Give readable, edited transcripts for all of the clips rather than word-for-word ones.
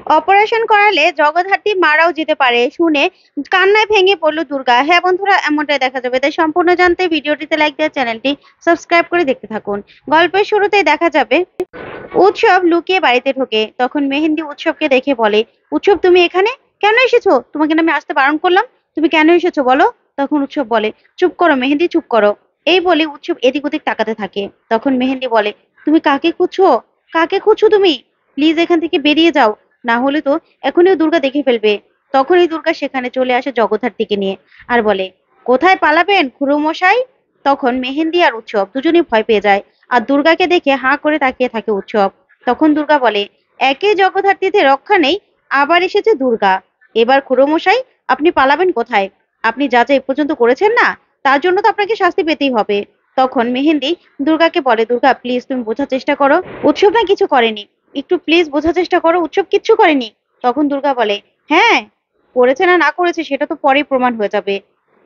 Operation করালে জগদ্ধাত্রী মারাও যেতে পারে শুনে কান্নায় ভেঙে পড়ল দুর্গা। হ্যাঁ বন্ধুরা, এমনটাই দেখা যাবে। তাই সম্পূর্ণ জানতে ভিডিওটিতে লাইক দিয়ে চ্যানেলটি সাবস্ক্রাইব করে দেখতে থাকুন। গল্পের শুরুতেই দেখা যাবে উৎসব লুকিয়ে বাড়িতে ঢোকে। তখন মেহেন্দি উৎসবকে দেখে বলে, উৎসব তুমি এখানে কেন এসেছো? তোমাকে না আমি আসতে বারণ করলাম, তুমি কেন এসেছো বলো? তখন উৎসব বলে, চুপ করো মেহেন্দি, চুপ করো। এই বলে উৎসব এদিক ওদিক তাকাতে থাকে। তখন মেহেন্দি বলে, তুমি কাকে খুঁজছো? কাকে খুঁজছো তুমি? প্লিজ এখান থেকে বেরিয়ে যাও, না হলে তো এখনই দুর্গা দেখে ফেলবে। তখনই দুর্গা সেখানে চলে আসে জগদ্ধাত্রীকে নিয়ে আর বলে, কোথায় পালাবেন খুড়ো মশাই? তখন মেহেন্দি আর উৎসব দুজনেই ভয় পেয়ে যায়। আর দুর্গাকে দেখে হাঁ করে তাকিয়ে থাকে উৎসব। তখন দুর্গা বলে, একে জগদ্ধাত্রীতে রক্ষা নেই, আবার এসেছে দুর্গা। এবার খুড়ো মশাই, আপনি পালাবেন কোথায়? আপনি যা যা এ পর্যন্ত করেছেন না, তার জন্য তো আপনাকে শাস্তি পেতেই হবে। তখন মেহেন্দি দুর্গাকে বলে, দুর্গা প্লিজ তুমি বোঝার চেষ্টা করো, উৎসব না কিছু করেনি, একটু প্লিজ বোঝার চেষ্টা করো, উৎসব কিচ্ছু করেনি। তখন দুর্গা বলে, হ্যাঁ করেছে না না করেছে সেটা তো পরেই প্রমাণ হয়ে যাবে।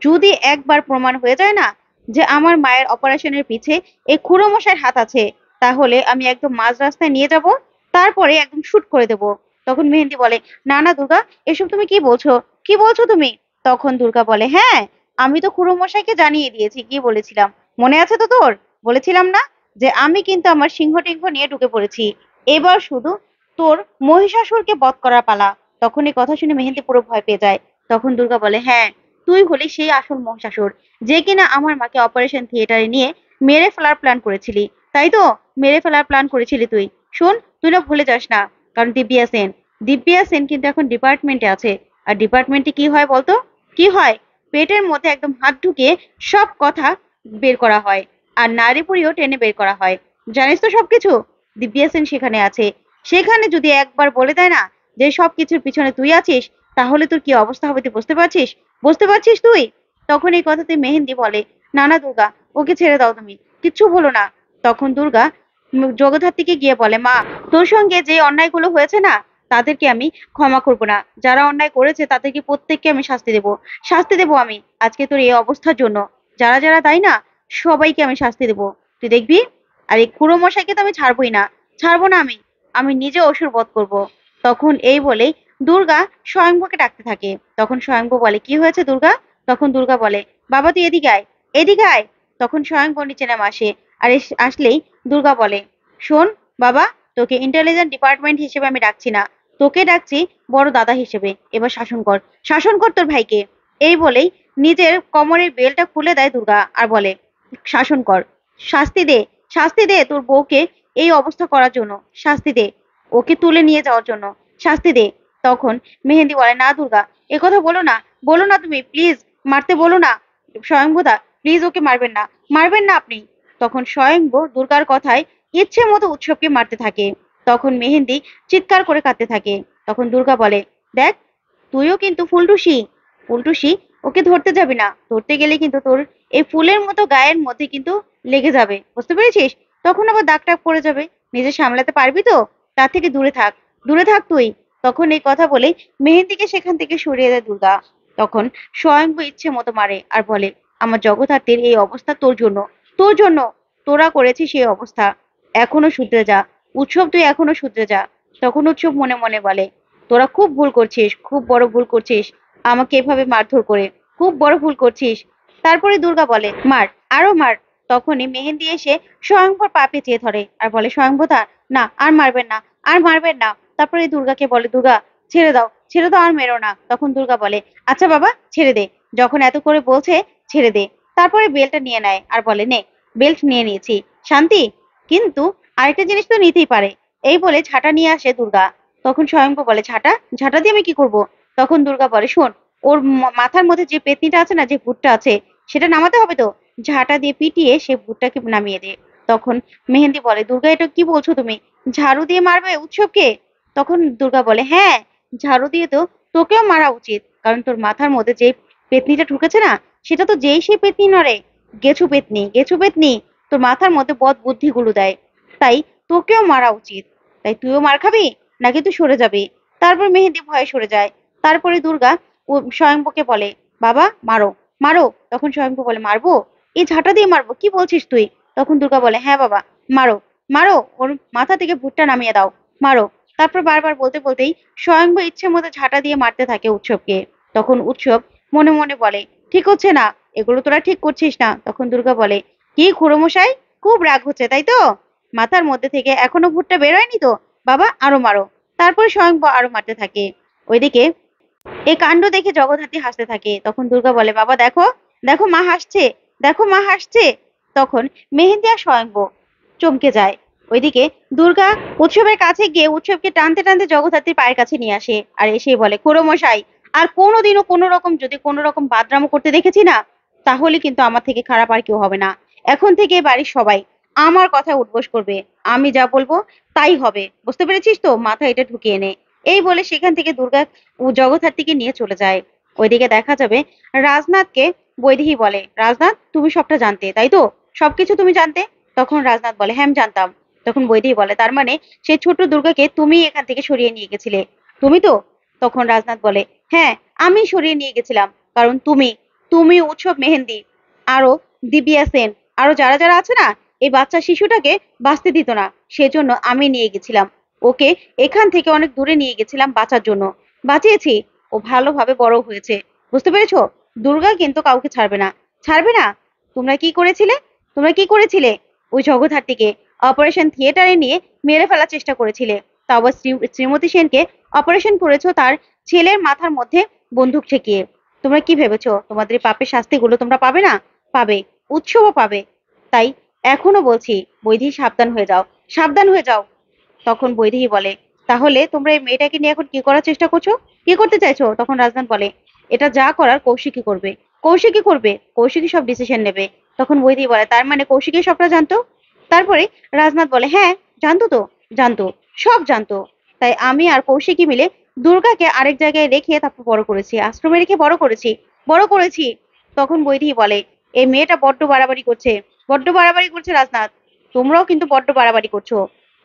যদি একবার প্রমাণ হয়ে যায় না যে আমার মায়ের অপারেশনের পিছে এই খুড়ো মশাইয়ের হাত আছে, তাহলে আমি একদম মাঝ রাস্তায় নিয়ে যাব, তারপরে একদম শুট করে দেব। তখন মেহেন্দি বলে, না না দুর্গা, এসব তুমি কি বলছো? কি বলছো তুমি? তখন দুর্গা বলে, হ্যাঁ আমি তো খুড়ো মশাইকে জানিয়ে দিয়েছি, কি বলেছিলাম মনে আছে তো তোর? বলেছিলাম না যে আমি কিন্তু আমার সিংহ টিংহ নিয়ে ঢুকে পড়েছি, এবার শুধু তোর মহিষাসুরকে বধ করার পালা। তখন এই কথা শুনে মেহেন্দি পুরো ভয় পেয়ে যায়। তখন দুর্গা বলে, হ্যাঁ তুই হলি সেই আসল মহিষাসুর, যে কিনা আমার মাকে অপারেশন থিয়েটারে নিয়ে মেরে ফেলার প্ল্যান করেছিলি, তাই তো? মেরে ফেলার প্ল্যান করেছিলি তুই। শোন, তুই না ভুলে যাস না, কারণ দিব্যা সেন কিন্তু এখন ডিপার্টমেন্টে আছে। আর ডিপার্টমেন্টে কি হয় বলতো? কি হয়? পেটের মধ্যে একদম হাত ঢুকিয়ে সব কথা বের করা হয়, আর নারী পুরিও টেনে বের করা হয়। জানিস তো সবকিছু? দিব্যা সেন সেখানে আছে। সেখানে যদি একবার বলে দেয় না যে সবকিছুর পিছনে তুই আছিস, তাহলে তোর কি অবস্থা হবে তুই বুঝতে পারছিস? বুঝতে পারছিস তুই? তখন এই কথাতে মেহেন্দি বলে, না না দুর্গা, ওকে ছেড়ে দাও, তুমি কিচ্ছু বলো না। তখন দুর্গা জগদ্ধাত্রীকে গিয়ে বলে, মা তোর সঙ্গে যে অন্যায়গুলো হয়েছে না, তাদেরকে আমি ক্ষমা করবো না। যারা অন্যায় করেছে তাদেরকে প্রত্যেককে আমি শাস্তি দেবো। শাস্তি দেবো আমি আজকে তোর এই অবস্থার জন্য। যারা যারা দায়ী না, সবাইকে আমি শাস্তি দেবো, তুই দেখবি। আর এই খুড়ো মশাইকে তো আমি ছাড়বোই না, ছাড়বো না আমি। আমি নিজে অসুর বধ করবো। তখন এই বলেই দুর্গা স্বয়ংভূকে ডাকতে থাকে। তখন স্বয়ংভূ বলে, কি হয়েছে দুর্গা? তখন দুর্গা বলে, বাবা তুই এদিকে আয়, এদিকে আয়। তখন স্বয়ংভূ নিচে নেমে আসে। আর আসলেই দুর্গা বলে, শোন বাবা, তোকে ইন্টেলিজেন্ট ডিপার্টমেন্ট হিসেবে আমি ডাকছি না, তোকে ডাকছি বড় দাদা হিসেবে। এবার শাসন কর, শাসন কর তোর ভাইকে। এই বলেই নিজের কোমরের বেলটা খুলে দেয় দুর্গা আর বলে, শাসন কর, শাস্তি দে, শাস্তি দে তোর বউকে এই অবস্থা করার জন্য, শাস্তি দে ওকে তুলে নিয়ে যাওয়ার জন্য, শাস্তি দে। তখন মেহেন্দি বলে, না দুর্গা, এ কথা বলো না, বলো না তুমি প্লিজ, মারতে বলো না। স্বয়ংভূদা প্লিজ ওকে মারবেন না, মারবেন না আপনি। তখন স্বয়ংভূ দুর্গার কথায় ইচ্ছে মতো উৎসবকে মারতে থাকে। তখন মেহেন্দি চিৎকার করে কাঁদতে থাকে। তখন দুর্গা বলে, দেখ তুইও কিন্তু ফুলটুসি, ফুলটুসি, ওকে ধরতে যাবি না, ধরতে গেলে কিন্তু তোর এই ফুলের মতো গায়ের মধ্যে কিন্তু লেগে যাবে, বুঝতে পেরেছিস? তখন আবার দাগ টাগ পড়ে যাবে, নিজে সামলাতে পারবি তো? তার থেকে দূরে থাক, দূরে থাক তুই। তখন এই কথা বলে মেহেন্দিকে সেখান থেকে সরিয়ে দেয় দুর্গা। তখন স্বয়ংভূ ইচ্ছে মতো মারে আর বলে, আমার জগদ্ধাত্রীর এই অবস্থা তোর জন্য, তোর জন্য, তোরা করেছিস এই অবস্থা, এখনো শুধরে যা। উৎসব তুই এখনো শুধরে যা। তখন উৎসব মনে মনে বলে, তোরা খুব ভুল করছিস, খুব বড় ভুল করছিস, আমাকে এভাবে মারধর করে খুব বড় ভুল করছিস। তারপরে দুর্গা বলে, মার, আরো মার। তখনই মেহেন্দি এসে স্বয়ংভর পা পেঁচিয়ে ধরে আর বলে, স্বয়ংভতা না, আর মারবেন না, আর মারবেন না। তারপরে দুর্গাকে বলে, দুর্গা ছেড়ে দাও, ছেড়ে দাও, আর মেরো না। তখন দুর্গা বলে, আচ্ছা বাবা ছেড়ে দে, যখন এত করে বলছে ছেড়ে দে। তারপরে বেলটা নিয়ে নেয় আর বলে, নে, বেল্ট নিয়ে নিয়েছি, শান্তি। কিন্তু আরেকটা জিনিস তো নিতেই পারে। এই বলে ঝাঁটা নিয়ে আসে দুর্গা। তখন স্বয়ংভূ বলে, ঝাঁটা, ঝাঁটা দিয়ে আমি কি করব? তখন দুর্গা বলে, শোন, ওর মাথার মধ্যে যে পেতনিটা আছে না, যে ভূতটা আছে, সেটা নামাতে হবে তো, ঝাঁটা দিয়ে পিটিয়ে সে ভূতটাকে নামিয়ে দে। তখন মেহেন্দি বলে, দুর্গা এটা কি বলছো তুমি? ঝাড়ু দিয়ে মারবে উৎসবকে? তখন দুর্গা বলে, হ্যাঁ ঝাড়ু দিয়ে তো তোকেও মারা উচিত, কারণ তোর মাথার মধ্যে যে পেতনিটা ঢুকেছে না, সেটা তো যেই সেই পেতনি নড়ে, গেছু পেতনি, গেছু পেতনি, তোর মাথার মধ্যে বদ বুদ্ধিগুলো দেয়, তাই তোকেও মারা উচিত। তাই তুইও মার খাবি, নাকি তুই সরে যাবি? তারপর মেহেন্দি ভয়ে সরে যায়। তারপরে দুর্গা স্বয়ংভূকে বলে, বাবা মারো, মারো। তখন স্বয়ংভূ বলে, মারবো? এই ঝাঁটা দিয়ে মারবো, কি বলছিস তুই? তখন দুর্গা বলে, হ্যাঁ বাবা মারো, মারো, ওর মাথা থেকে ভূতটা নামিয়ে দাও, মারো। তারপর বারবার বলতে বলতেই স্বয়ংব ইচ্ছে মতো ঝাঁটা দিয়ে মারতে থাকে উৎসবকে। তখন উৎসব মনে মনে বলে, ঠিক হচ্ছে না, এগুলো তোরা ঠিক করছিস না। তখন দুর্গা বলে, কি খুড়োমশাই, খুব রাগ হচ্ছে তাই তো? মাথার মধ্যে থেকে এখনো ভূতটা বেরোয়নি তো? বাবা আরো মারো। তারপরে স্বয়ংব আরো মারতে থাকে। ওইদিকে এই কাণ্ড দেখে জগদ্ধাত্রী হাসতে থাকে। তখন দুর্গা বলে, বাবা দেখো, দেখো মা হাসছে, দেখো মা হাসছে। তখন মেহেন্দি আর স্বয়ংব চমকে যায়। ওইদিকে দুর্গা উৎসবের কাছে গিয়ে উৎসবকে টানতে টানতে জগদ্ধাত্রীর পায়ের কাছে নিয়ে আসে আর এসে বলে, খুড়োমশাই, আর কোনোদিনও কোনো রকম যদি কোনো রকম বাদরামো করতে দেখেছি না, তাহলে কিন্তু আমার থেকে খারাপ আর কেউ হবে না। এখন থেকে বাড়ির সবাই আমার কথায় উঠবোস করবে, আমি যা বলবো তাই হবে, বুঝতে পেরেছিস তো? মাথায় এটা ঢুকিয়ে নে। এই বলে সেখান থেকে দুর্গা জগদ্ধাত্রীকে নিয়ে চলে যায়। ওইদিকে দেখা যাবে রাজনাথকে বৈদেহী বলে, রাজনাথ তুমি সবটা জানতে তাই তো? সবকিছু তুমি জানতে? তখন রাজনাথ বলে, হ্যাঁ আমি জানতাম। তখন বৈদেহী বলে, তার মানে সেই ছোট্ট দুর্গাকে তুমি এখান থেকে সরিয়ে নিয়ে গেছিলে, তুমি তো? তখন রাজনাথ বলে, হ্যাঁ আমি সরিয়ে নিয়ে গেছিলাম, কারণ তুমি তুমি উৎসব, মেহেন্দি, আরো দিব্যা সেন, আরো যারা যারা আছে না, এই বাচ্চা শিশুটাকে বাঁচতে দিত না, সেজন্য আমি নিয়ে গেছিলাম ওকে, এখান থেকে অনেক দূরে নিয়ে গেছিলাম বাঁচার জন্য। বাঁচিয়েছি, ও ভালোভাবে বড় হয়েছে, বুঝতে পেরেছো? দুর্গা কিন্তু কাউকে ছাড়বে না, ছাড়বে না। তোমরা কি করেছিলে? তোমরা কি করেছিলে? ওই জগদ্ধাত্রীকে অপারেশন থিয়েটারে নিয়ে মেরে ফেলার চেষ্টা করেছিলে। তা আবার শ্রীমতী সেনকে অপারেশন করেছো তার ছেলের মাথার মধ্যে বন্দুক ঠেকিয়ে। তোমরা কি ভেবেছো তোমাদের এই পাপের শাস্তিগুলো তোমরা পাবে না? পাবে, উৎসবও পাবে। তাই এখনো বলছি, বৈদেহী সাবধান হয়ে যাও, সাবধান হয়ে যাও। তখন বৈদেহী বলে, তাহলে তোমরা এই মেয়েটাকে নিয়ে এখন কি করার চেষ্টা করছো, কি করতে চাইছো? তখন রাজনাথ বলে, এটা যা করার কৌশিকী করবে, কৌশিকী করবে, কৌশিকী সব ডিসিশন নেবে। তখন বৈদেহী বলে, তার মানে কৌশিকী সবটা জানতো? তারপরে রাজনাথ বলে, হ্যাঁ জানতো তো, জানতো, সব জানতো। তাই আমি আর কৌশিকী মিলে দুর্গাকে আরেক জায়গায় রেখে তারপর বড় করেছি, আশ্রমে রেখে বড় করেছি, বড় করেছি। তখন বৈদেহী বলে, এই মেয়েটা বড্ড বাড়াবাড়ি করছে, বড্ড বাড়াবাড়ি করছে রাজনাথ, তোমরাও কিন্তু বড্ড বাড়াবাড়ি করছো।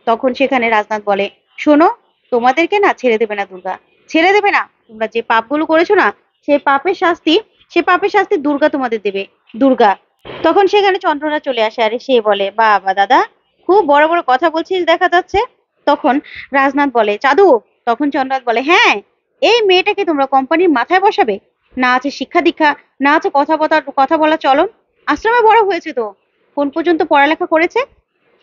তখন সেখানে রাজনাথ বলে, শোনো, তোমাদেরকে না ছেড়ে দেবে না দুর্গা, ছেড়ে দেবে না। তোমরা যে পাপগুলো করেছো না, সেই পাপের শাস্তি, সে পাপের শাস্তি দুর্গা তোমাদের দেবে, দুর্গা। তখন সেখানে চন্দ্রনা চলে আসে আর সে বলে, বাবা দাদা, খুব বড় বড় কথা বলছিস দেখা যাচ্ছে। তখন রাজনাথ বলে, চাঁদু। তখন চন্দ্রনাথ বলে, হ্যাঁ, এই মেয়েটাকে তোমরা কোম্পানির মাথায় বসাবে? না আছে শিক্ষা দীক্ষা, না আছে কথা বলা চলন, আশ্রমে বড় হয়েছে তো, কোন পর্যন্ত পড়ালেখা করেছে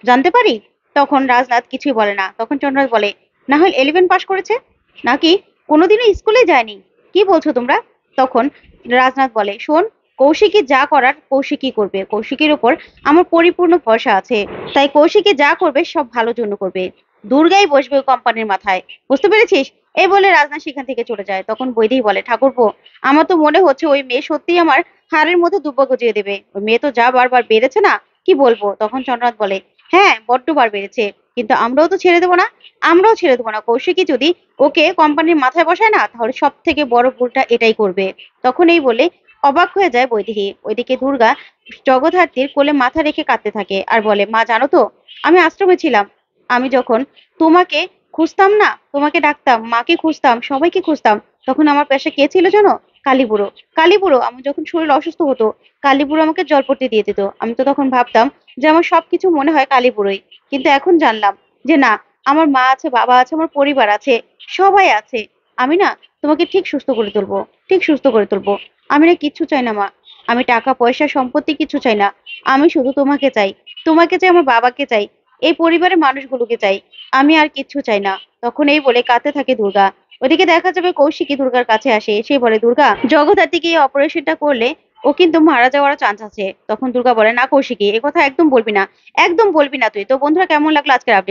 জানতে পারি? তখন রাজনাথ কিছুই বলে না। তখন চন্দ্রনাথ বলে, না হয় 11 পাশ করেছে, নাকি কোনোদিনও স্কুলে যায়নি, কি বলছো তোমরা? তখন রাজনাথ বলে, শোন, কৌশিকী যা করার কৌশিকী করবে, কৌশিকীর উপর আমার পরিপূর্ণ ভরসা আছে। তাই কৌশিকী যা করবে সব ভালোর জন্য করবে, দুর্গাই বসবে ওই কোম্পানির মাথায়, বুঝতে পেরেছিস? এই বলে রাজনাথ সেখান থেকে চলে যায়। তখন বৈদেহী বলে, ঠাকুরপো, আমার তো মনে হচ্ছে ওই মেয়ে সত্যিই আমার হাড়ের মধ্যে দুব্বা গজিয়ে দেবে, ওই মেয়ে তো যা বারবার বেড়েছে না, কি বলবো? তখন চন্দ্রনাথ বলে, হ্যাঁ বড্ড বার বেড়েছে, কিন্তু আমরাও তো ছেড়ে দেবো না, আমরাও ছেড়ে দেবো না। কৌশিকী যদি ওকে কোম্পানির মাথায় বসায় না, তাহলে সব থেকে বড় ভুলটা এটাই করবে। তখন এই বলে অবাক হয়ে যায় বৈদেহী। ওইদিকে দুর্গা জগদ্ধাত্রীর কোলে মাথা রেখে কাঁদতে থাকে আর বলে, মা জানো তো, আমি আশ্রমে ছিলাম, আমি যখন তোমাকে খুঁজতাম না, তোমাকে ডাকতাম, মাকে খুঁজতাম, সবাইকে খুঁজতাম, তখন আমার পাশে কে ছিল জানো? কালীবুড়ো। কালীবুড়ো, আমি যখন শরীর অসুস্থ হতো, কালীবুড়ো আমাকে জল পড়তে দিয়ে দিত। আমি তো তখন ভাবতাম যে আমার সবকিছু মনে হয় কালীবুড়োই, কিন্তু এখন জানলাম যে না, আমার মা আছে, বাবা আছে, আমার পরিবার আছে, সবাই আছে। আমি না তোমাকে ঠিক সুস্থ করে তুলবো, ঠিক সুস্থ করে তুলবো। আমি না কিচ্ছু চাই না মা, আমি টাকা পয়সা সম্পত্তি কিছু চাই না, আমি শুধু তোমাকে চাই, তোমাকে চাই, আমার বাবাকে চাই, এই পরিবারের মানুষগুলোকে চাই, আমি আর কিচ্ছু চাই না। তখন এই বলে কাঁদতে থাকে দুর্গা। ওদিকে দেখা যাবে কৌশিকী দুর্গার কাছে আসে, এসে বলে, দুর্গা, জগদ্ধাত্রীকে এই অপারেশনটা করলে ও কিন্তু মারা যাওয়ার চান্স আছে। তখন দুর্গা বলে, না কৌশিকী, এ কথা একদম বলবি না, একদম বলবি না তুই। তো বন্ধুরা, কেমন লাগলো আজকের আপডেট?